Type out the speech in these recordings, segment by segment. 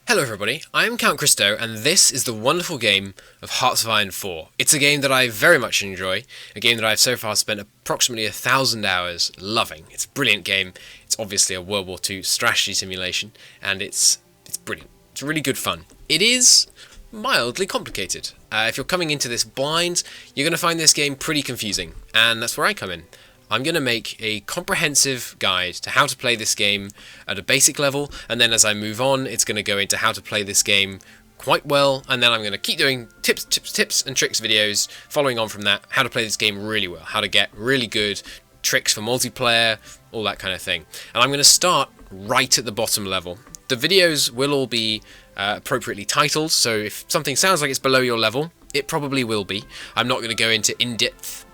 Hello everybody, I am Count Cristo, and this is the wonderful game of Hearts of Iron 4. It's a game that I very much enjoy, a game that I've so far spent approximately 1,000 hours loving. It's a brilliant game, it's obviously a World War II strategy simulation, and it's brilliant. It's really good fun. It is mildly complicated. If you're coming into this blind, you're going to find this game pretty confusing, and that's where I come in. I'm going to make a comprehensive guide to how to play this game at a basic level, and then as I move on, it's going to go into how to play this game quite well, and then I'm going to keep doing tips and tricks videos, following on from that, how to play this game really well, how to get really good tricks for multiplayer, all that kind of thing. And I'm going to start right at the bottom level. The videos will all be appropriately titled, so if something sounds like it's below your level, it probably will be. I'm not going to go into in-depth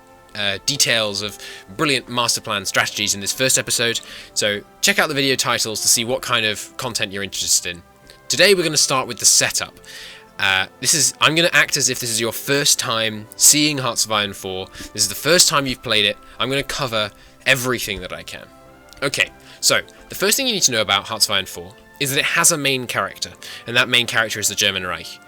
details of brilliant master plan strategies in this first episode, so check out the video titles to see what kind of content you're interested in. Today we're going to start with the setup. I'm going to act as if this is your first time seeing Hearts of Iron 4. This is the first time you've played it. I'm going to cover everything that I can. Okay, so the first thing you need to know about Hearts of Iron 4 is that it has a main character, and that main character is the German Reich.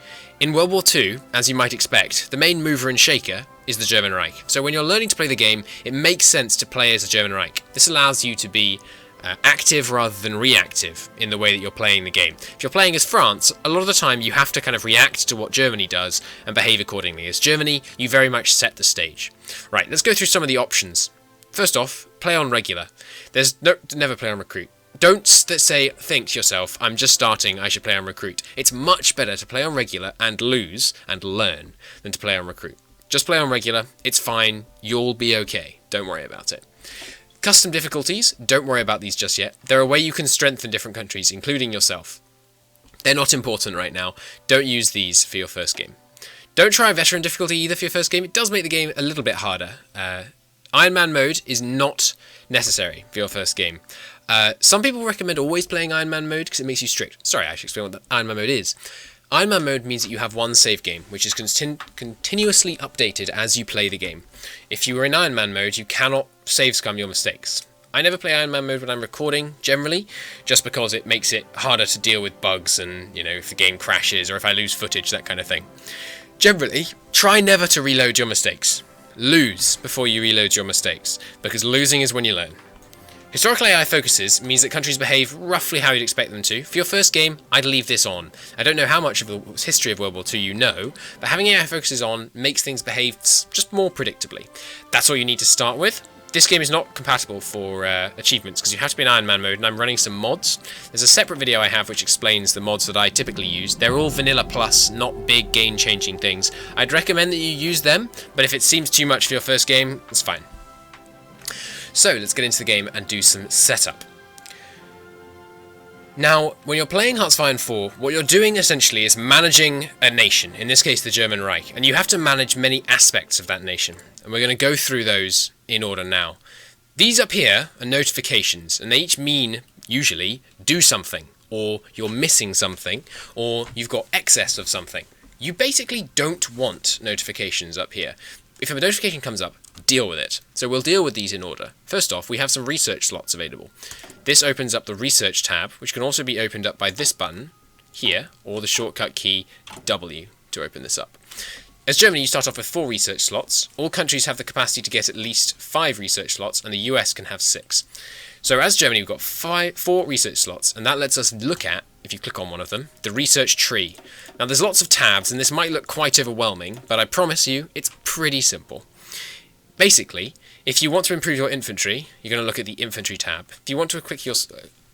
In World War II, as you might expect, the main mover and shaker is the German Reich. So when you're learning to play the game, it makes sense to play as a German Reich. This allows you to be active rather than reactive in the way that you're playing the game. If you're playing as France, a lot of the time you have to kind of react to what Germany does and behave accordingly. As Germany, you very much set the stage. Right, let's go through some of the options. First off, play on regular. Never play on recruit. Don't think to yourself, I'm just starting, I should play on recruit. It's much better to play on regular and lose and learn than to play on recruit. Just play on regular, it's fine, you'll be okay. Don't worry about it. Custom difficulties, don't worry about these just yet. They're a way you can strengthen different countries, including yourself. They're not important right now. Don't use these for your first game. Don't try veteran difficulty either for your first game. It does make the game a little bit harder. Iron Man mode is not necessary for your first game. Some people recommend always playing Iron Man mode because it makes you strict. Sorry, I should explain what the Iron Man mode is. Iron Man mode means that you have one save game, which is continuously updated as you play the game. If you are in Iron Man mode, you cannot save scum your mistakes. I never play Iron Man mode when I'm recording, generally, just because it makes it harder to deal with bugs and, if the game crashes or if I lose footage, that kind of thing. Generally, try never to reload your mistakes. Lose before you reload your mistakes, because losing is when you learn. Historical AI focuses means that countries behave roughly how you'd expect them to. For your first game, I'd leave this on. I don't know how much of the history of World War II you know, but having AI focuses on makes things behave just more predictably. That's all you need to start with. This game is not compatible for achievements because you have to be in Iron Man mode, and I'm running some mods. There's a separate video I have which explains the mods that I typically use. They're all vanilla plus, not big game-changing things. I'd recommend that you use them, but if it seems too much for your first game, it's fine. So let's get into the game and do some setup. Now, when you're playing Hearts of Iron 4, what you're doing essentially is managing a nation, in this case the German Reich, and you have to manage many aspects of that nation, and we're going to go through those in order now. These up here are notifications, and they each mean, usually, do something, or you're missing something, or you've got excess of something. You basically don't want notifications up here. If a notification comes up, deal with it. So we'll deal with these in order. First off, we have some research slots available. This opens up the research tab, which can also be opened up by this button here, or the shortcut key W to open this up. As Germany, you start off with 4 research slots. All countries have the capacity to get at least 5 research slots, and the US can have 6. So as Germany, we've got 4 research slots, and that lets us look at, if you click on one of them, the research tree. Now there's lots of tabs, and this might look quite overwhelming, but I promise you, it's pretty simple. Basically, if you want to improve your infantry, you're going to look at the infantry tab. If you want to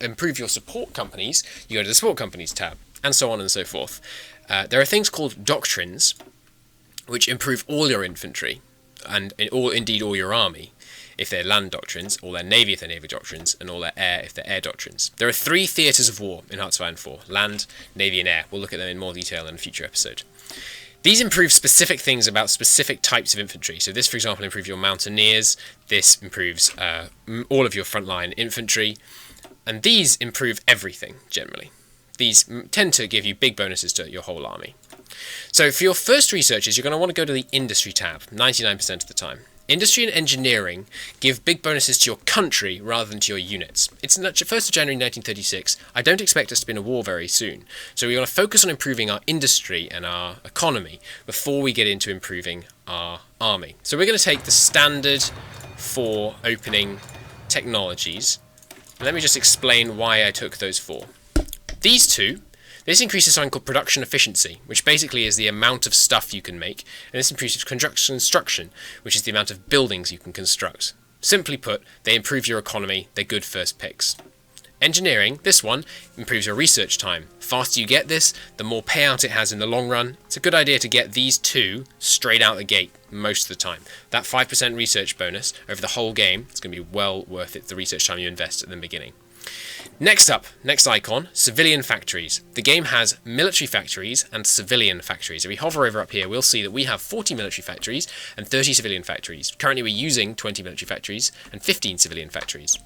improve your support companies, you go to the support companies tab, and so on and so forth. There are things called doctrines, which improve all your infantry, and indeed all your army, if they're land doctrines, all their navy if they're navy doctrines, and all their air if they're air doctrines. There are 3 theatres of war in Hearts of Iron 4, land, navy and air. We'll look at them in more detail in a future episode. These improve specific things about specific types of infantry. So this, for example, improves your mountaineers. This improves all of your frontline infantry. And these improve everything, generally. These tend to give you big bonuses to your whole army. So for your first researches, you're going to want to go to the industry tab, 99% of the time. Industry and engineering give big bonuses to your country rather than to your units. It's 1st of January 1936. I don't expect us to be in a war very soon. So we want to focus on improving our industry and our economy before we get into improving our army. So we're going to take the standard 4 opening technologies. Let me just explain why I took those 4. These two, this increases something called production efficiency, which basically is the amount of stuff you can make, and this increases construction, which is the amount of buildings you can construct. Simply put, they improve your economy, they're good first picks. Engineering, this one, improves your research time. The faster you get this, the more payout it has in the long run. It's a good idea to get these 2 straight out the gate most of the time. That 5% research bonus over the whole game, it's going to be well worth it, the research time you invest at the beginning. Next up, next icon, civilian factories. The game has military factories and civilian factories. If we hover over up here, we'll see that we have 40 military factories and 30 civilian factories. Currently we're using 20 military factories and 15 civilian factories.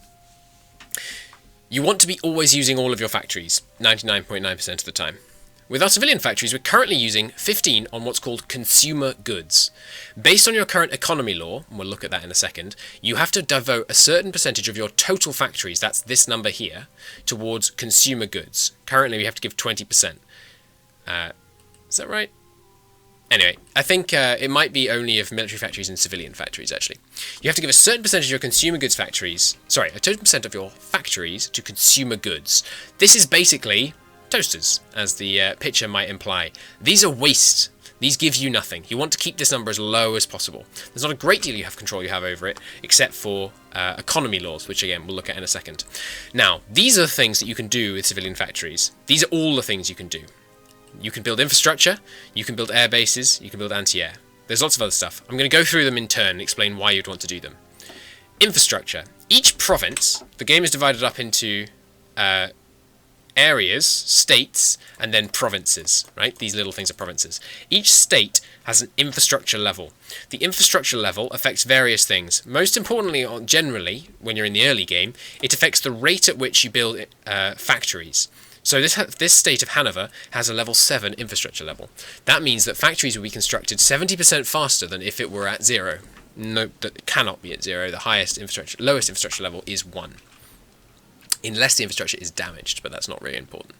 You want to be always using all of your factories, 99.9% of the time. With our civilian factories, we're currently using 15 on what's called consumer goods. Based on your current economy law, and we'll look at that in a second, you have to devote a certain percentage of your total factories, that's this number here, towards consumer goods. Currently, we have to give 20%. Is that right? Anyway, I think it might be only of military factories and civilian factories, actually. You have to give a certain percentage of your consumer goods factories, sorry, a certain percent of your factories to consumer goods. This is basically toasters, as the picture might imply. These are waste. These give you nothing. You want to keep this number as low as possible. There's not a great deal you have control over it, except for economy laws, which again we'll look at in a second. Now, these are the things that you can do with civilian factories. These are all the things you can do. You can build infrastructure, you can build air bases, you can build anti-air. There's lots of other stuff. I'm going to go through them in turn and explain why you'd want to do them. Infrastructure. Each province, the game is divided up into areas, states, and then provinces, right? These little things are provinces. Each state has an infrastructure level. The infrastructure level affects various things. Most importantly, generally, when you're in the early game, it affects the rate at which you build factories. So this state of Hanover has a level 7 infrastructure level. That means that factories will be constructed 70% faster than if it were at 0. Note that it cannot be at 0. The lowest infrastructure level is 1. Unless the infrastructure is damaged, but that's not really important.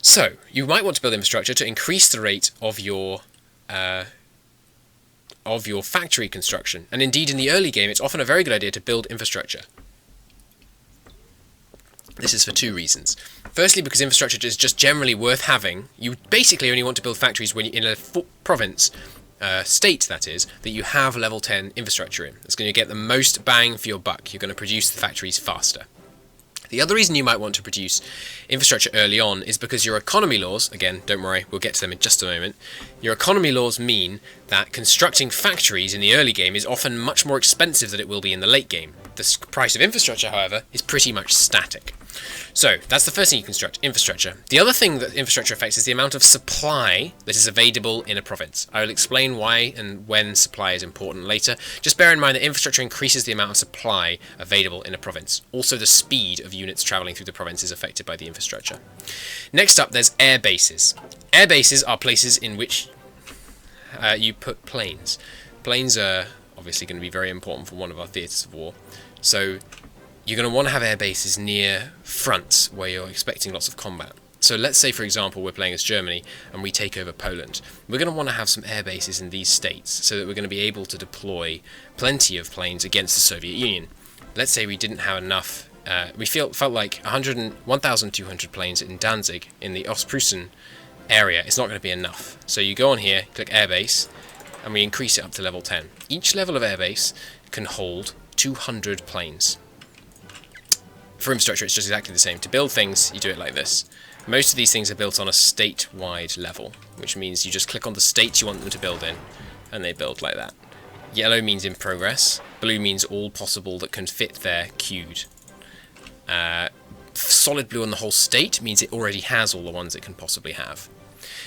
So, you might want to build infrastructure to increase the rate of your factory construction. And indeed, in the early game, it's often a very good idea to build infrastructure. This is for 2 reasons. Firstly, because infrastructure is just generally worth having. You basically only want to build factories when you're in a province, state that is, that you have level 10 infrastructure in. It's going to get the most bang for your buck. You're going to produce the factories faster. The other reason you might want to produce infrastructure early on is because your economy laws, again, don't worry, we'll get to them in just a moment, your economy laws mean that constructing factories in the early game is often much more expensive than it will be in the late game. The price of infrastructure, however, is pretty much static. So, that's the first thing you construct, infrastructure. The other thing that infrastructure affects is the amount of supply that is available in a province. I will explain why and when supply is important later. Just bear in mind that infrastructure increases the amount of supply available in a province. Also, the speed of units travelling through the province is affected by the infrastructure. Next up, there's air bases. Air bases are places in which you put planes. Planes are obviously going to be very important for one of our theatres of war. So, you're going to want to have air bases near fronts where you're expecting lots of combat. So let's say, for example, we're playing as Germany and we take over Poland. We're going to want to have some air bases in these states so that we're going to be able to deploy plenty of planes against the Soviet Union. Let's say we didn't have enough. We felt like 1,200 planes in Danzig in the Ostprussian area. It's not going to be enough. So you go on here, click airbase, and we increase it up to level 10. Each level of airbase can hold 200 planes. For infrastructure, it's just exactly the same. To build things, you do it like this. Most of these things are built on a state-wide level, which means you just click on the state you want them to build in, and they build like that. Yellow means in progress. Blue means all possible that can fit there, queued. Solid blue on the whole state means it already has all the ones it can possibly have.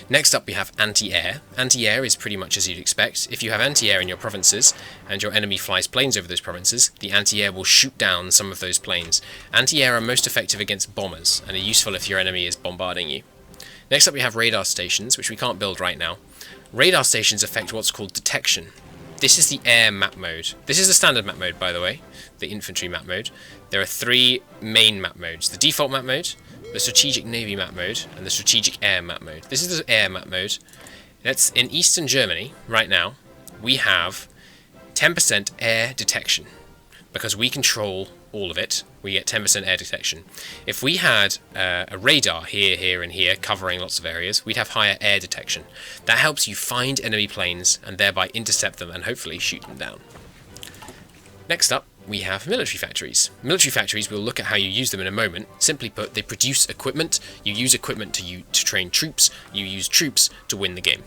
Next up we have anti-air. Anti-air is pretty much as you'd expect. If you have anti-air in your provinces, and your enemy flies planes over those provinces, the anti-air will shoot down some of those planes. Anti-air are most effective against bombers, and are useful if your enemy is bombarding you. Next up we have radar stations, which we can't build right now. Radar stations affect what's called detection. This is the air map mode. This is the standard map mode, by the way, the infantry map mode. There are 3 main map modes: the default map mode, the strategic navy map mode, and the strategic air map mode. This is the air map mode. That's in Eastern Germany right now. We have 10% air detection because we control all of it. We get 10% air detection. If we had a radar here, here, and here covering lots of areas, we'd have higher air detection. That helps you find enemy planes and thereby intercept them and hopefully shoot them down. Next up, we have military factories. Military factories, we'll look at how you use them in a moment. Simply put, they produce equipment. You use equipment to train troops. You use troops to win the game.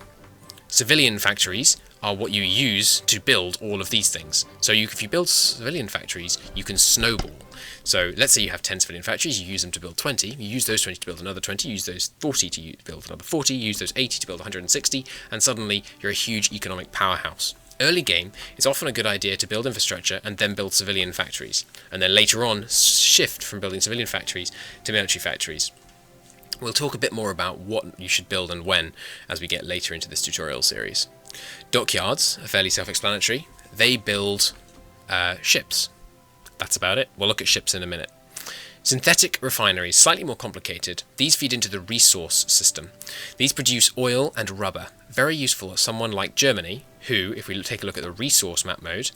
Civilian factories are what you use to build all of these things. So if you build civilian factories, you can snowball. So let's say you have 10 civilian factories, you use them to build 20, you use those 20 to build another 20, you use those 40 to build another 40, you use those 80 to build 160, and suddenly you're a huge economic powerhouse. Early game, it's often a good idea to build infrastructure and then build civilian factories, and then later on shift from building civilian factories to military factories. We'll talk a bit more about what you should build and when as we get later into this tutorial series. Dockyards are fairly self-explanatory. They build ships. That's about it. We'll look at ships in a minute. Synthetic refineries, slightly more complicated. These feed into the resource system. These produce oil and rubber. Very useful for someone like Germany, who, if we take a look at the resource map mode,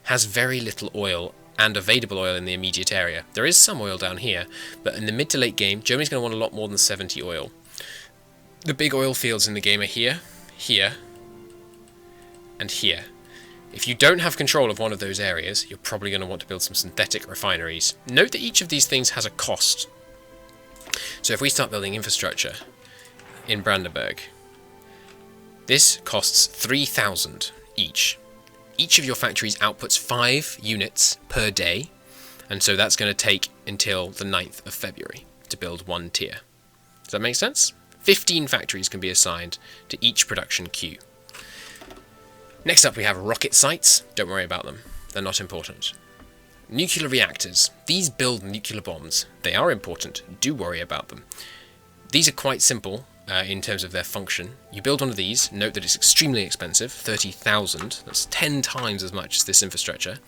has very little oil and available oil in the immediate area. There is some oil down here, but in the mid to late game, Germany's going to want a lot more than 70 oil. The big oil fields in the game are here, here, and here. If you don't have control of one of those areas, you're probably going to want to build some synthetic refineries. Note that each of these things has a cost. So if we start building infrastructure in Brandenburg, this costs 3,000 each. Each of your factories outputs 5 units per day, and so that's going to take until the 9th of February to build 1 tier. Does that make sense? 15 factories can be assigned to each production queue. Next up we have rocket sites. Don't worry about them. They're not important. Nuclear reactors. These build nuclear bombs. They are important. Do worry about them. These are quite simple in terms of their function. You build one of these. Note that it's extremely expensive. 30,000. That's 10 times as much as this infrastructure.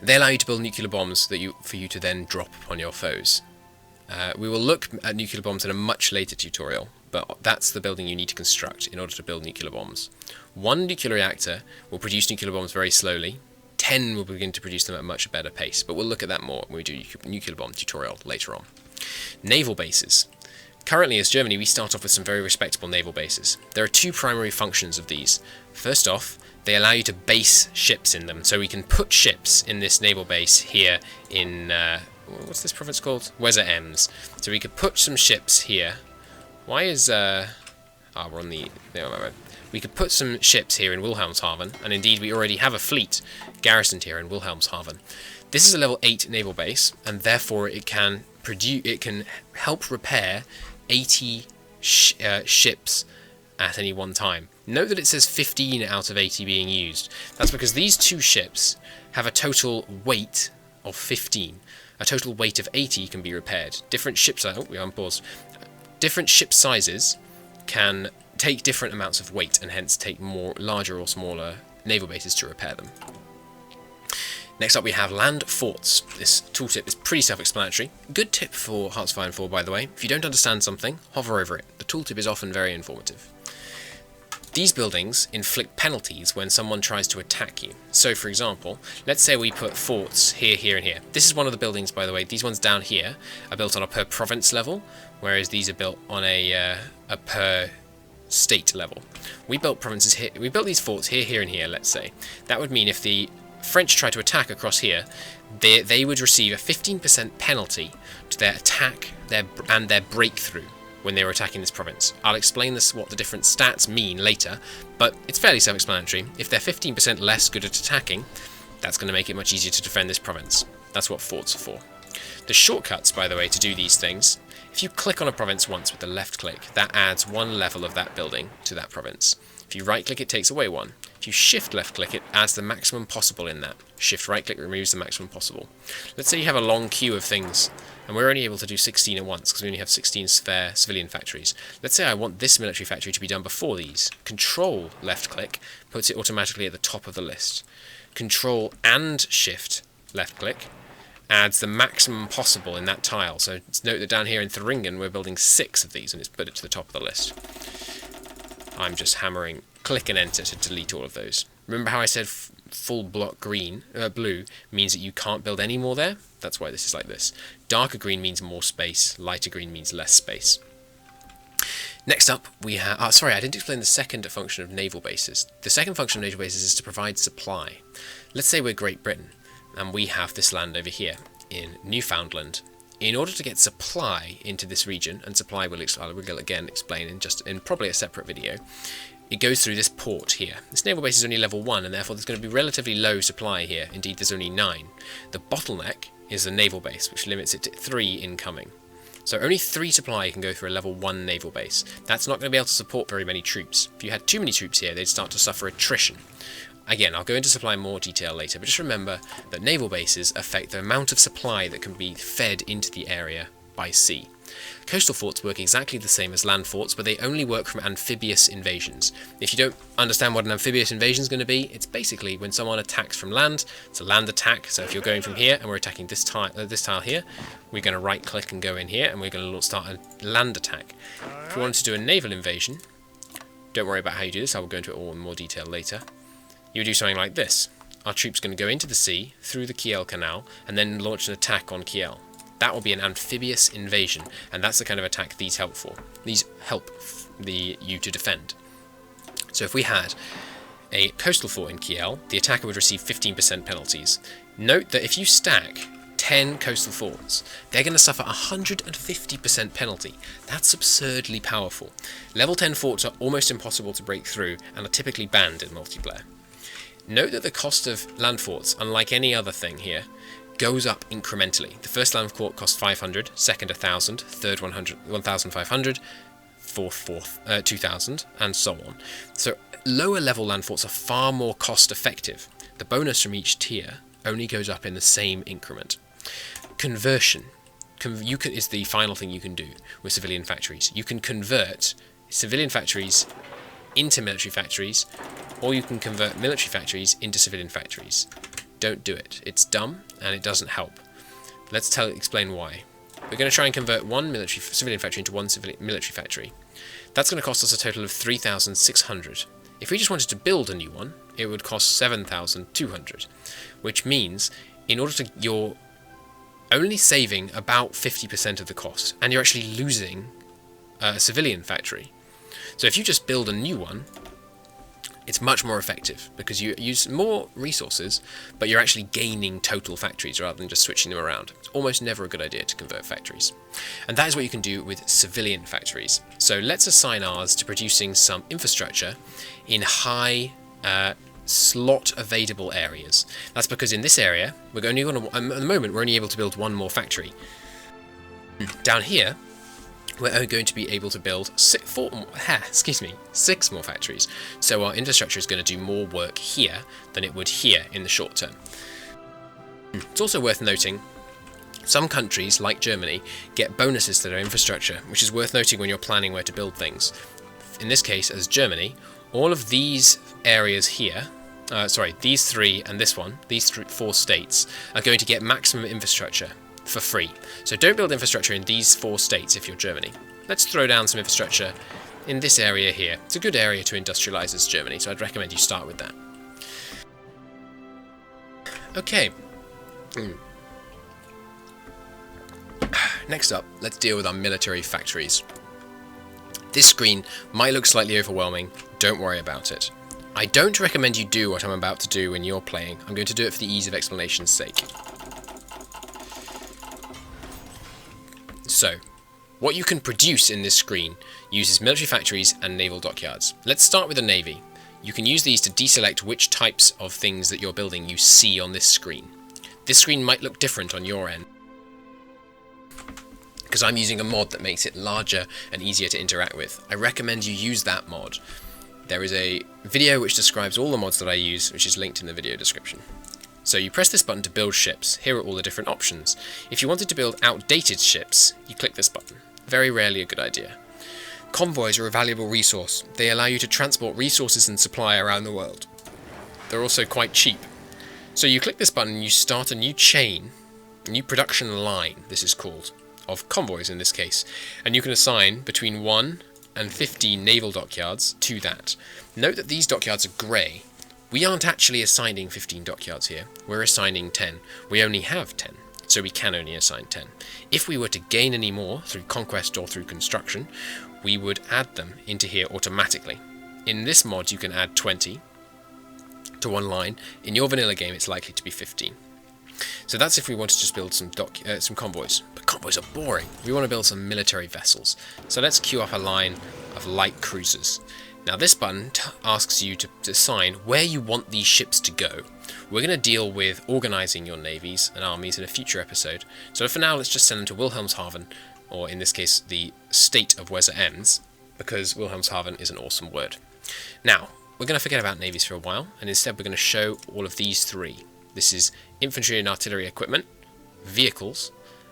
They allow you to build nuclear bombs for you to then drop upon your foes. We will look at nuclear bombs in a much later tutorial, but that's the building you need to construct in order to build nuclear bombs. 1 nuclear reactor will produce nuclear bombs very slowly. 10 will begin to produce them at a much better pace, but we'll look at that more when we do nuclear bomb tutorial later on. Naval bases. Currently, as Germany, we start off with some very respectable naval bases. There are 2 primary functions of these. First off, they allow you to base ships in them, so we can put ships in this naval base here in what's this province called? Weser Ems. So we could put some ships here. Why is we're on the we could put some ships here in Wilhelmshaven, and indeed we already have a fleet garrisoned here in Wilhelmshaven. This is a level 8 naval base, and therefore it can help repair 80 ships at any one time. Note that it says 15 out of 80 being used. That's because these 2 ships have a total weight of 15. A total weight of 80 can be repaired. Different ship sizes. Oh, we unpaused. Different ship sizes can take different amounts of weight, and hence take more larger or smaller naval bases to repair them. Next up we have land forts. This tooltip is pretty self-explanatory. Good tip for Hearts of Iron 4, by the way. If you don't understand something, hover over it. The tooltip is often very informative. These buildings inflict penalties when someone tries to attack you. So, for example, let's say we put forts here, here, and here. This is one of the buildings, by the way. These ones down here are built on a per province level, whereas these are built on a per state level. We built provinces here. We built these forts here, here, and here. Let's say that would mean if the French tried to attack across here, they would receive a 15% penalty to their attack and their breakthrough when they were attacking this province. I'll explain what the different stats mean later, but it's fairly self-explanatory. If they're 15% less good at attacking, that's going to make it much easier to defend this province. That's what forts are for. The shortcuts, by the way, to do these things, if you click on a province once with the left click, that adds 1 level of that building to that province. If you right click, it takes away 1. If you shift left click, it adds the maximum possible in that. Shift right click removes the maximum possible. Let's say you have a long queue of things, and we're only able to do 16 at once because we only have 16 spare civilian factories. Let's say I want this military factory to be done before these. Control left click puts it automatically at the top of the list. Control and shift left click adds the maximum possible in that tile. So note that down here in Thuringen we're building 6 of these, and it's put it to the top of the list. I'm just hammering click and enter to delete all of those. Remember how I said full block blue means that you can't build any more there? That's why this is like this. Darker green means more space, lighter green means less space. Next up we have, sorry, I didn't explain the second function of naval bases. The second function of naval bases is to provide supply. Let's say we're Great Britain, and we have this land over here in Newfoundland. In order to get supply into this region, and supply I will again explain in probably a separate video, it goes through this port here. This naval base is only level 1, and therefore there's going to be relatively low supply here. Indeed, there's only 9. The bottleneck is the naval base, which limits it to 3 incoming. So only 3 supply can go through a level 1 naval base. That's not going to be able to support very many troops. If you had too many troops here, they'd start to suffer attrition. Again, I'll go into supply in more detail later, but just remember that naval bases affect the amount of supply that can be fed into the area by sea. Coastal forts work exactly the same as land forts, but they only work from amphibious invasions. If you don't understand what an amphibious invasion is going to be, it's basically when someone attacks from land. It's a land attack, so if you're going from here and we're attacking this tile here, we're going to right click and go in here, and we're going to start a land attack. If we want to do a naval invasion, don't worry about how you do this, I will go into it all in more detail later. You would do something like this. Our troops are going to go into the sea, through the Kiel Canal, and then launch an attack on Kiel. That will be an amphibious invasion, and that's the kind of attack these help for. These help you to defend. So if we had a coastal fort in Kiel, the attacker would receive 15% penalties. Note that if you stack 10 coastal forts, they're going to suffer 150% penalty. That's absurdly powerful. Level 10 forts are almost impossible to break through and are typically banned in multiplayer. Note that the cost of land forts, unlike any other thing here, goes up incrementally. The first land fort costs 500, second 1,000, third 1,500, fourth 2,000, and so on. So lower level land forts are far more cost effective. The bonus from each tier only goes up in the same increment. Conversion is the final thing you can do with civilian factories. You can convert civilian factories into military factories, or you can convert military factories into civilian factories. Don't do it. It's dumb and it doesn't help. Let's explain why. We're going to try and convert one civilian factory into one military factory. That's going to cost us a total of 3,600. If we just wanted to build a new one, it would cost 7,200, which means you're only saving about 50% of the cost, and you're actually losing a civilian factory. So if you just build a new one, it's much more effective because you use more resources, but you're actually gaining total factories rather than just switching them around. It's almost never a good idea to convert factories. And that is what you can do with civilian factories. So let's assign ours to producing some infrastructure in high slot available areas. That's because in this area, at the moment, we're only able to build one more factory. Down here, we're going to be able to build 6 more factories. So our infrastructure is going to do more work here than it would here in the short term. It's also worth noting, some countries, like Germany, get bonuses to their infrastructure, which is worth noting when you're planning where to build things. In this case, as Germany, all of these areas here, these 3 and this one, these 4 states, are going to get maximum infrastructure for free. So don't build infrastructure in these 4 states if you're Germany. Let's throw down some infrastructure in this area here. It's a good area to industrialize as Germany, so I'd recommend you start with that. Okay. Next up, let's deal with our military factories. This screen might look slightly overwhelming, don't worry about it. I don't recommend you do what I'm about to do when you're playing. I'm going to do it for the ease of explanation's sake. So, what you can produce in this screen uses military factories and naval dockyards. Let's start with the Navy. You can use these to deselect which types of things that you're building you see on this screen. This screen might look different on your end, because I'm using a mod that makes it larger and easier to interact with. I recommend you use that mod. there is a video which describes all the mods that I use, which is linked in the video description. So you press this button to build ships. Here are all the different options. If you wanted to build outdated ships, you click this button. Very rarely a good idea. Convoys are a valuable resource. They allow you to transport resources and supply around the world. They're also quite cheap. So you click this button and you start a new chain, a new production line, this is called, of convoys in this case. And you can assign between 1 and 15 naval dockyards to that. Note that these dockyards are grey. We aren't actually assigning 15 dockyards here. We're assigning 10. We only have 10, so we can only assign 10. If we were to gain any more through conquest or through construction, we would add them into here automatically. In this mod you can add 20 to one line. In your vanilla game it's likely to be 15. So that's if we want to just build some convoys. But convoys are boring. We want to build some military vessels. So let's queue up a line of light cruisers. Now this button asks you to assign where you want these ships to go. We're going to deal with organising your navies and armies in a future episode. So for now let's just send them to Wilhelmshaven, or in this case the state of Weser Ems, because Wilhelmshaven is an awesome word. Now, we're going to forget about navies for a while, and instead we're going to show all of these three. This is infantry and artillery equipment, vehicles,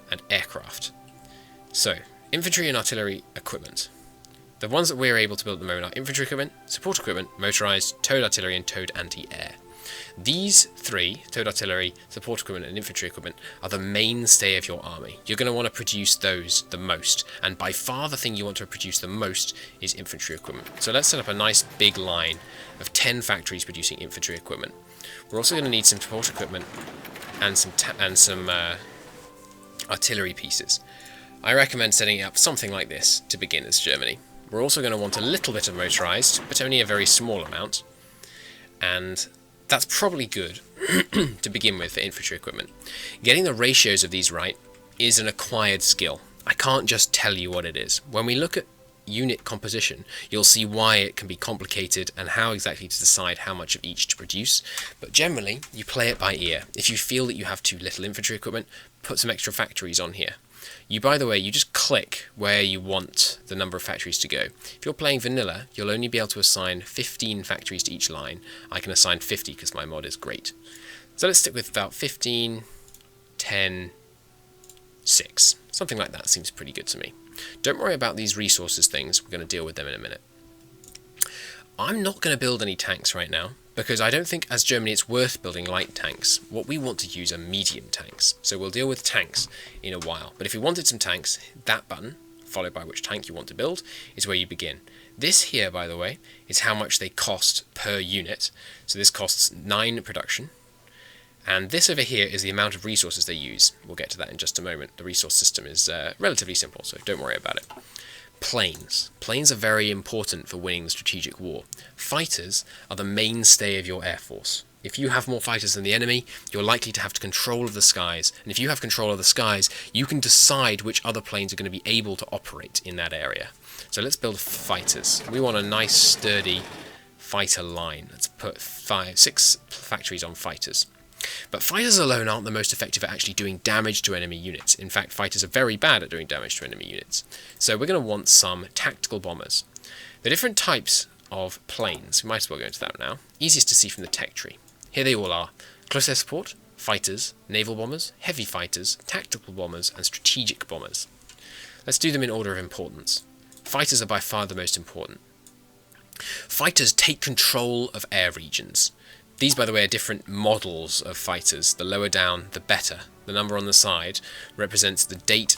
and aircraft. So, infantry and artillery equipment. The ones that we're able to build at the moment are infantry equipment, support equipment, motorised, towed artillery, and towed anti-air. These three, towed artillery, support equipment, and infantry equipment, are the mainstay of your army. You're going to want to produce those the most, and by far the thing you want to produce the most is infantry equipment. So let's set up a nice big line of 10 factories producing infantry equipment. We're also going to need some support equipment and some artillery pieces. I recommend setting it up something like this to begin as Germany. We're also going to want a little bit of motorised, but only a very small amount, and that's probably good to begin with for infantry equipment. Getting the ratios of these right is an acquired skill. I can't just tell you what it is. When we look at unit composition, you'll see why it can be complicated and how exactly to decide how much of each to produce. But generally, you play it by ear. If you feel that you have too little infantry equipment, put some extra factories on here. By the way, you just click where you want the number of factories to go. If you're playing vanilla, you'll only be able to assign 15 factories to each line. I can assign 50 because my mod is great. So let's stick with about 15, 10, 6. Something like that seems pretty good to me. Don't worry about these resources things, we're going to deal with them in a minute. I'm not going to build any tanks right now, because I don't think as Germany it's worth building light tanks. What we want to use are medium tanks, so we'll deal with tanks in a while. But if you wanted some tanks, that button, followed by which tank you want to build, is where you begin. This here, by the way, is how much they cost per unit. So this costs 9 production, and this over here is the amount of resources they use. We'll get to that in just a moment. The resource system is relatively simple, so don't worry about it. Planes. Planes are very important for winning the strategic war. Fighters are the mainstay of your air force. If you have more fighters than the enemy, you're likely to have control of the skies. And if you have control of the skies, you can decide which other planes are going to be able to operate in that area. So let's build fighters. We want a nice, sturdy fighter line. Let's put 6 factories on fighters. But fighters alone aren't the most effective at actually doing damage to enemy units. In fact, fighters are very bad at doing damage to enemy units. So we're going to want some tactical bombers. The different types of planes, we might as well go into that now. Easiest to see from the tech tree. Here they all are. Close air support, fighters, naval bombers, heavy fighters, tactical bombers, and strategic bombers. Let's do them in order of importance. Fighters are by far the most important. Fighters take control of air regions. These, by the way, are different models of fighters. The lower down, the better. The number on the side represents the date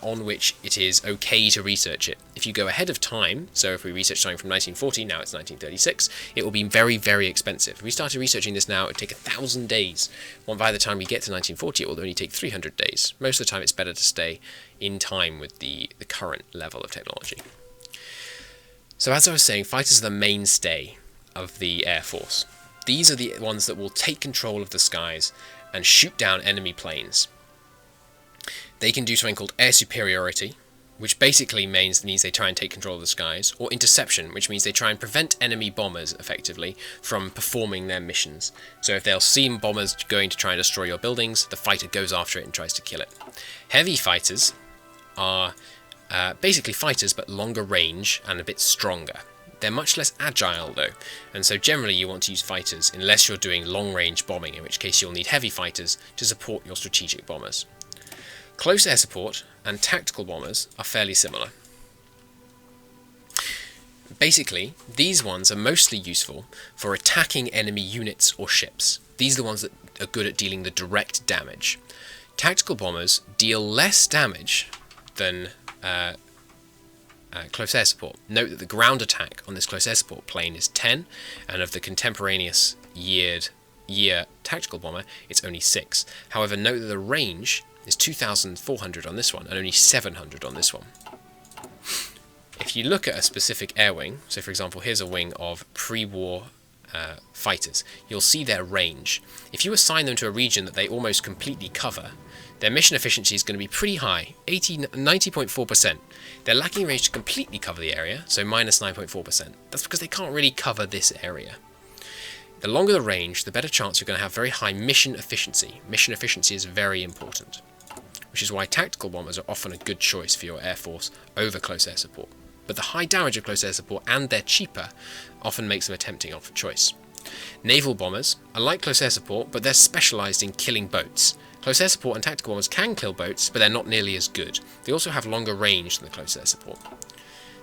on which it is okay to research it. If you go ahead of time, so if we research something from 1940, now it's 1936, it will be very, very expensive. If we started researching this now, it would take 1,000 days. Well, by the time we get to 1940, it will only take 300 days. Most of the time, it's better to stay in time with the current level of technology. So as I was saying, fighters are the mainstay of the Air Force. These are the ones that will take control of the skies and shoot down enemy planes. They can do something called air superiority, which basically means they try and take control of the skies, or interception, which means they try and prevent enemy bombers, effectively, from performing their missions. So if they'll see bombers going to try and destroy your buildings, the fighter goes after it and tries to kill it. Heavy fighters are basically fighters, but longer range and a bit stronger. They're much less agile though, and so generally you want to use fighters unless you're doing long-range bombing, in which case you'll need heavy fighters to support your strategic bombers. Close air support and tactical bombers are fairly similar. Basically, these ones are mostly useful for attacking enemy units or ships. These are the ones that are good at dealing the direct damage. Tactical bombers deal less damage than close air support. Note that the ground attack on this close air support plane is 10, and of the contemporaneous year tactical bomber, it's only 6. However, note that the range is 2,400 on this one, and only 700 on this one. If you look at a specific air wing, so for example, here's a wing of pre-war fighters, you'll see their range. If you assign them to a region that they almost completely cover, their mission efficiency is going to be pretty high, 90.4%. They're lacking range to completely cover the area, so minus 9.4%. That's because they can't really cover this area. The longer the range, the better chance you're going to have very high mission efficiency. Mission efficiency is very important, which is why tactical bombers are often a good choice for your air force over close air support. But the high damage of close air support, and they're cheaper, often makes them a tempting choice. Naval bombers are like close air support, but they're specialised in killing boats. Close air support and tactical bombers can kill boats, but they're not nearly as good. They also have longer range than the close air support.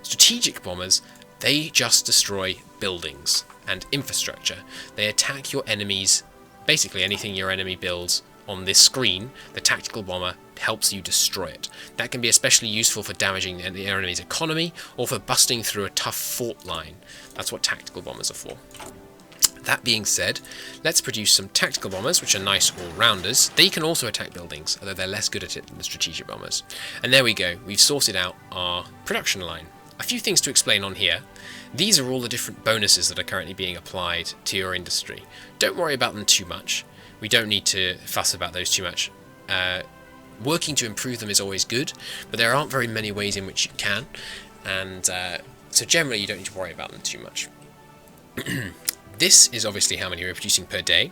Strategic bombers, they just destroy buildings and infrastructure. They attack your enemies, basically anything your enemy builds on this screen. The tactical bomber helps you destroy it. That can be especially useful for damaging the enemy's economy or for busting through a tough fort line. That's what tactical bombers are for. That being said, let's produce some tactical bombers, which are nice all-rounders. They can also attack buildings, although they're less good at it than the strategic bombers. And there we go, we've sorted out our production line. A few things to explain on here. These are all the different bonuses that are currently being applied to your industry. Don't worry about them too much. We don't need to fuss about those too much. Working to improve them is always good, but there aren't very many ways in which you can, and so generally you don't need to worry about them too much. This is obviously how many we're producing per day.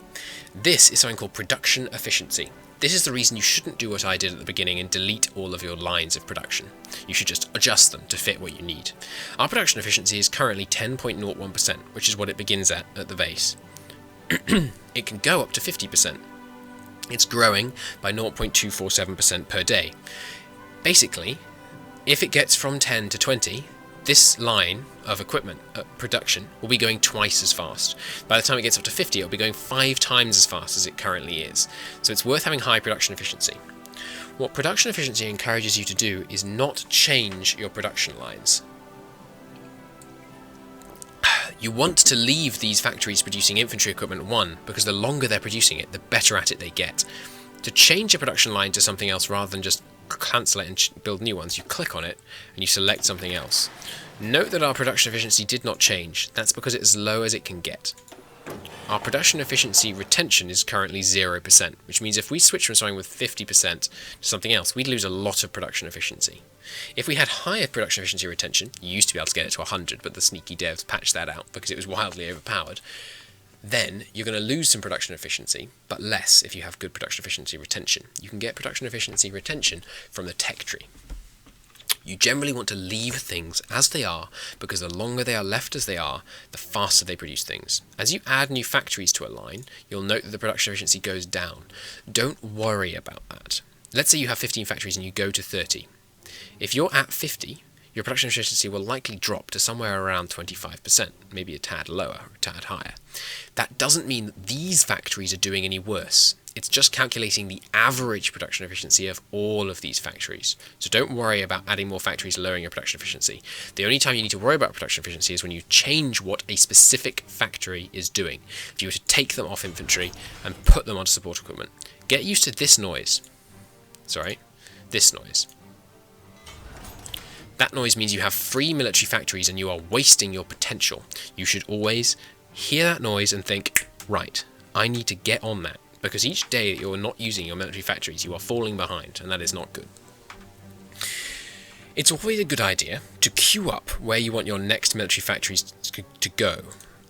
This is something called production efficiency. This is the reason you shouldn't do what I did at the beginning and delete all of your lines of production. You should just adjust them to fit what you need. Our production efficiency is currently 10.01%, which is what it begins at the base. It can go up to 50%. It's growing by 0.247% per day. Basically, if it gets from 10 to 20, this line of equipment production will be going twice as fast. By the time it gets up to 50, it'll be going 5 times as fast as it currently is. So it's worth having high production efficiency. What production efficiency encourages you to do is not change your production lines. You want to leave these factories producing infantry equipment, one, because the longer they're producing it, the better at it they get. To change a production line to something else rather than just cancel it and build new ones, you click on it and you select something else. Note that our production efficiency did not change. That's because it's as low as it can get. Our production efficiency retention is currently 0%, which means if we switch from something with 50% to something else, we'd lose a lot of production efficiency. If we had higher production efficiency retention, you used to be able to get it to 100, but the sneaky devs patched that out because it was wildly overpowered, then you're going to lose some production efficiency, but less if you have good production efficiency retention. You can get production efficiency retention from the tech tree. You generally want to leave things as they are, because the longer they are left as they are, the faster they produce things. As you add new factories to a line, you'll note that the production efficiency goes down. Don't worry about that. Let's say you have 15 factories and you go to 30. If you're at 50, your production efficiency will likely drop to somewhere around 25%, maybe a tad lower, a tad higher. That doesn't mean that these factories are doing any worse. It's just calculating the average production efficiency of all of these factories. So don't worry about adding more factories lowering your production efficiency. The only time you need to worry about production efficiency is when you change what a specific factory is doing. If you were to take them off infantry and put them onto support equipment. Get used to this noise. This noise. That noise means you have free military factories and you are wasting your potential. You should always hear that noise and think, right, I need to get on that. Because each day that you're not using your military factories, you are falling behind, and that is not good. It's always a good idea to queue up where you want your next military factories to go.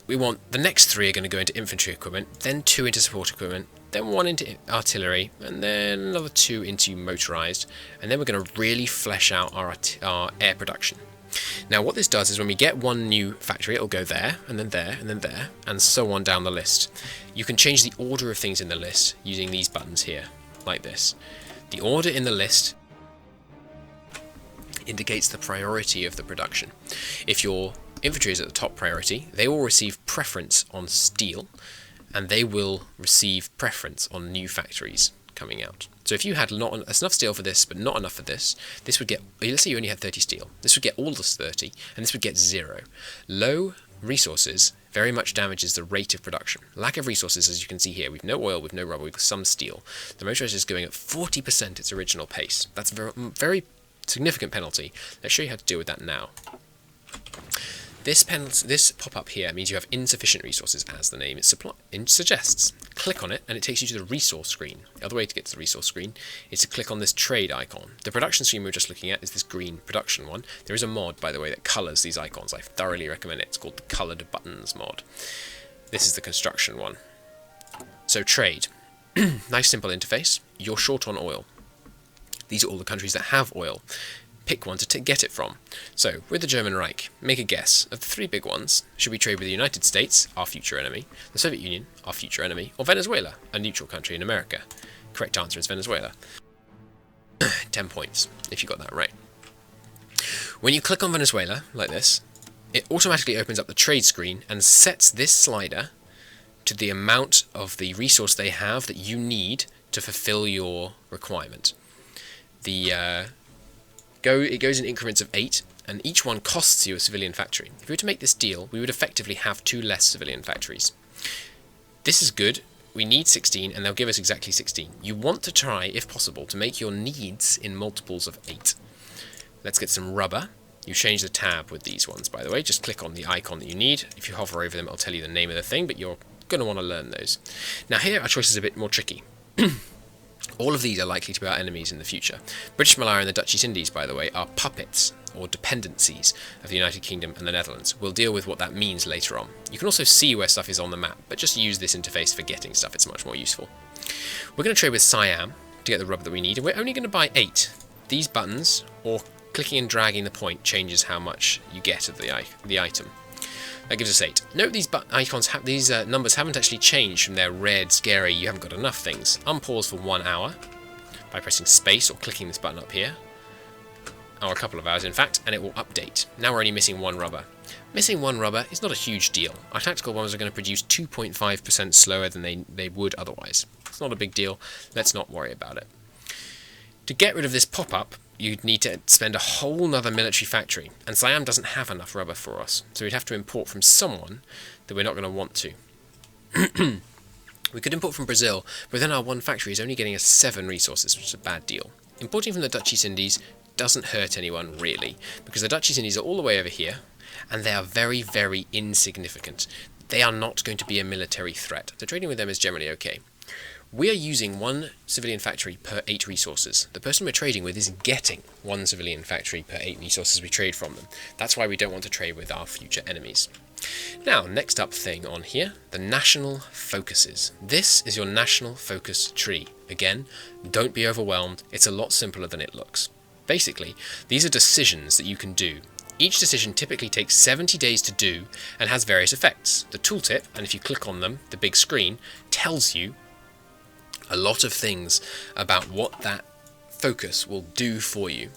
We want the next 3 are going to go into infantry equipment, then 2 into support equipment, then 1 into artillery, and then another 2 into motorised, and then we're going to really flesh out our air production. Now what this does is when we get one new factory, it'll go there, and then there, and then there, and so on down the list. You can change the order of things in the list using these buttons here, like this. The order in the list indicates the priority of the production. If your infantry is at the top priority, they will receive preference on steel, and they will receive preference on new factories coming out. So if you had not enough steel for this, but not enough for this, this would get, let's say you only had 30 steel, this would get all this 30, and this would get 0. Low resources very much damages the rate of production. Lack of resources, as you can see here, we've no oil, we've no rubber, we've got some steel. The motorized is going at 40% its original pace. That's a very significant penalty. Let's show you how to deal with that now. This pop-up here means you have insufficient resources, as the name suggests. Click on it and it takes you to the resource screen. The other way to get to the resource screen is to click on this trade icon. The production screen we were just looking at is this green production one. There is a mod, by the way, that colours these icons. I thoroughly recommend it. It's called the Coloured Buttons mod. This is the construction one. So trade. Nice simple interface. You're short on oil. These are all the countries that have oil. Pick one to get it from. So, with the German Reich, make a guess. Of the 3 big ones, should we trade with the United States, our future enemy, the Soviet Union, our future enemy, or Venezuela, a neutral country in America? Correct answer is Venezuela. 10 points, if you got that right. When you click on Venezuela, like this, it automatically opens up the trade screen and sets this slider to the amount of the resource they have that you need to fulfill your requirement. It goes in increments of 8, and each one costs you a civilian factory. If we were to make this deal, we would effectively have 2 less civilian factories. This is good. We need 16, and they'll give us exactly 16. You want to try, if possible, to make your needs in multiples of 8. Let's get some rubber. You change the tab with these ones, by the way. Just click on the icon that you need. If you hover over them, it'll tell you the name of the thing, but you're going to want to learn those. Now here, our choice is a bit more tricky. All of these are likely to be our enemies in the future. British Malaya and the Dutch East Indies, by the way, are puppets, or dependencies, of the United Kingdom and the Netherlands. We'll deal with what that means later on. You can also see where stuff is on the map, but just use this interface for getting stuff, it's much more useful. We're going to trade with Siam to get the rubber that we need, and we're only going to buy 8. These buttons, or clicking and dragging the point, changes how much you get of the item. That gives us 8. Note these numbers haven't actually changed from their red, scary, you haven't got enough things. Unpause for 1 hour by pressing space or clicking this button up here. Or a couple of hours, in fact, and it will update. Now we're only missing 1 rubber. Missing 1 rubber is not a huge deal. Our tactical bombers are going to produce 2.5% slower than they would otherwise. It's not a big deal. Let's not worry about it. To get rid of this pop-up, you'd need to spend a whole nother military factory, and Siam doesn't have enough rubber for us, so we'd have to import from someone that we're not going to want to. We could import from Brazil, but then our one factory is only getting us 7 resources, which is a bad deal. Importing from the Dutch East Indies doesn't hurt anyone, really, because the Dutch East Indies are all the way over here, and they are very, very insignificant. They are not going to be a military threat, so trading with them is generally okay. We are using 1 civilian factory per 8 resources. The person we're trading with is getting 1 civilian factory per 8 resources we trade from them. That's why we don't want to trade with our future enemies. Now, next up thing on here, the national focuses. This is your national focus tree. Again, don't be overwhelmed. It's a lot simpler than it looks. Basically, these are decisions that you can do. Each decision typically takes 70 days to do and has various effects. The tooltip, and if you click on them, the big screen, tells you a lot of things about what that focus will do for you.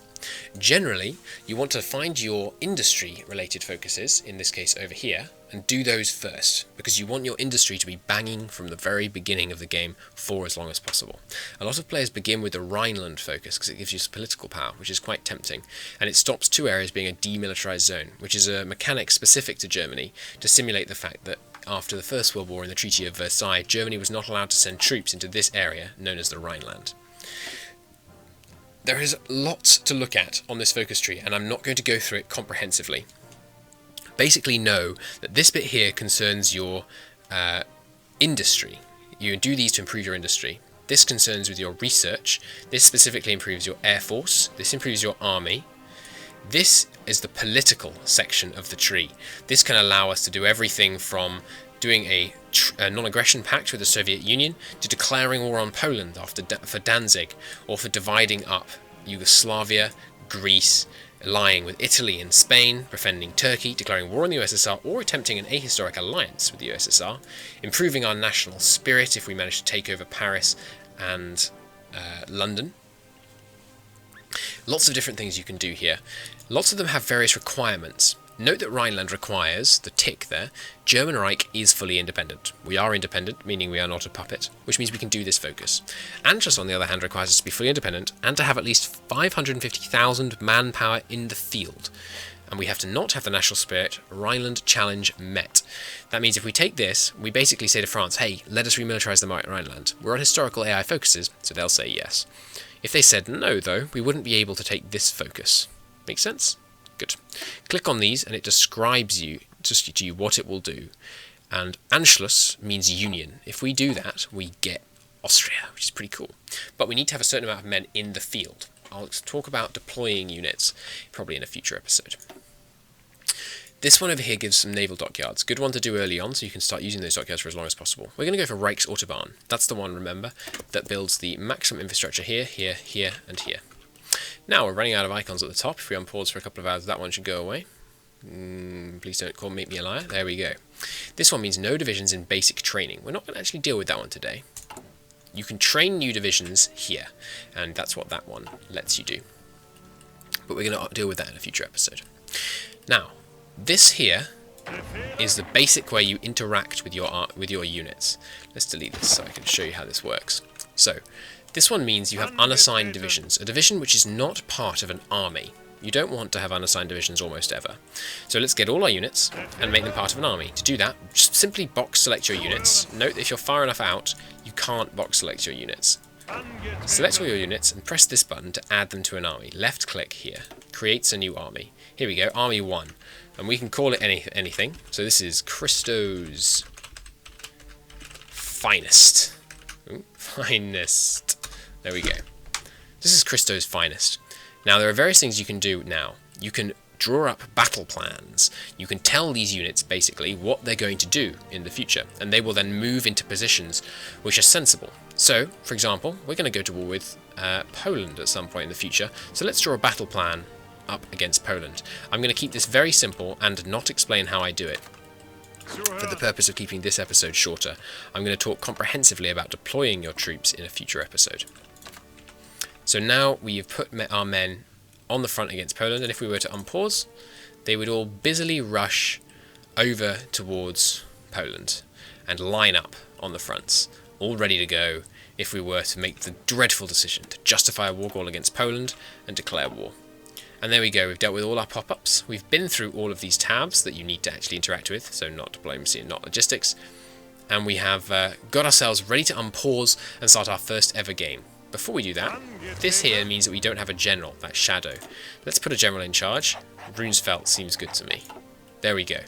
Generally, you want to find your industry-related focuses, in this case over here, and do those first, because you want your industry to be banging from the very beginning of the game for as long as possible. A lot of players begin with the Rhineland focus because it gives you political power, which is quite tempting, and it stops 2 areas being a demilitarized zone, which is a mechanic specific to Germany to simulate the fact that after the First World War and the Treaty of Versailles, Germany was not allowed to send troops into this area known as the Rhineland. There is lots to look at on this focus tree, and I'm not going to go through it comprehensively. Basically know that this bit here concerns your industry. You do these to improve your industry. This concerns with your research. This specifically improves your air force. This improves your army. This is the political section of the tree. This can allow us to do everything from doing a non-aggression pact with the Soviet Union to declaring war on Poland for Danzig, or for dividing up Yugoslavia, Greece, allying with Italy and Spain, befriending Turkey, declaring war on the USSR, or attempting an ahistoric alliance with the USSR, improving our national spirit if we manage to take over Paris and London. Lots of different things you can do here. Lots of them have various requirements. Note that Rhineland requires, the tick there, German Reich is fully independent. We are independent, meaning we are not a puppet, which means we can do this focus. Anschluss, on the other hand, requires us to be fully independent and to have at least 550,000 manpower in the field. And we have to not have the national spirit. Rhineland challenge met. That means if we take this, we basically say to France, hey, let us remilitarize the Rhineland. We're on historical AI focuses, so they'll say yes. If they said no, though, we wouldn't be able to take this focus. Make sense? Good. Click on these and it describes to you what it will do. And Anschluss means union. If we do that, we get Austria, which is pretty cool. But we need to have a certain amount of men in the field. I'll talk about deploying units probably in a future episode. This one over here gives some naval dockyards. Good one to do early on, so you can start using those dockyards for as long as possible. We're going to go for Reichsautobahn. That's the one, remember, that builds the maximum infrastructure here, here, here, and here. Now, we're running out of icons at the top. If we unpause for a couple of hours, that one should go away. Please don't make me a liar. There we go. This one means no divisions in basic training. We're not going to actually deal with that one today. You can train new divisions here, and that's what that one lets you do. But we're going to deal with that in a future episode. Now, this here is the basic way you interact with your units. Let's delete this so I can show you how this works. So, this one means you have unassigned divisions, a division which is not part of an army. You don't want to have unassigned divisions almost ever. So let's get all our units and make them part of an army. To do that, just simply box select your units. Note that if you're far enough out, you can't box select your units. Select all your units and press this button to add them to an army. Left click here, creates a new army. Here we go, Army 1. And we can call it anything. So this is Cristo's finest. Ooh, finest. There we go. This is Cristo's finest. Now, there are various things you can do now. You can draw up battle plans. You can tell these units, basically, what they're going to do in the future, and they will then move into positions which are sensible. So, for example, we're going to go to war with Poland at some point in the future, so let's draw a battle plan up against Poland. I'm going to keep this very simple and not explain how I do it, for the purpose of keeping this episode shorter. I'm going to talk comprehensively about deploying your troops in a future episode. So now we've put our men on the front against Poland, and if we were to unpause, they would all busily rush over towards Poland and line up on the fronts, all ready to go if we were to make the dreadful decision to justify a war goal against Poland and declare war. And there we go, we've dealt with all our pop-ups. We've been through all of these tabs that you need to actually interact with, so not diplomacy and not logistics. And we have got ourselves ready to unpause and start our first ever game. Before we do that, this here means that we don't have a general, that shadow. Let's put a general in charge. Brunsfeld seems good to me. There we go.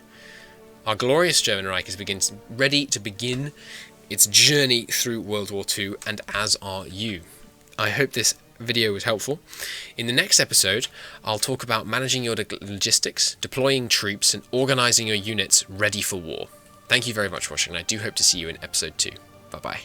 Our glorious German Reich is ready to begin its journey through World War II, and as are you. I hope this video was helpful. In the next episode, I'll talk about managing your logistics, deploying troops, and organising your units ready for war. Thank you very much for watching, and I do hope to see you in episode 2. Bye-bye.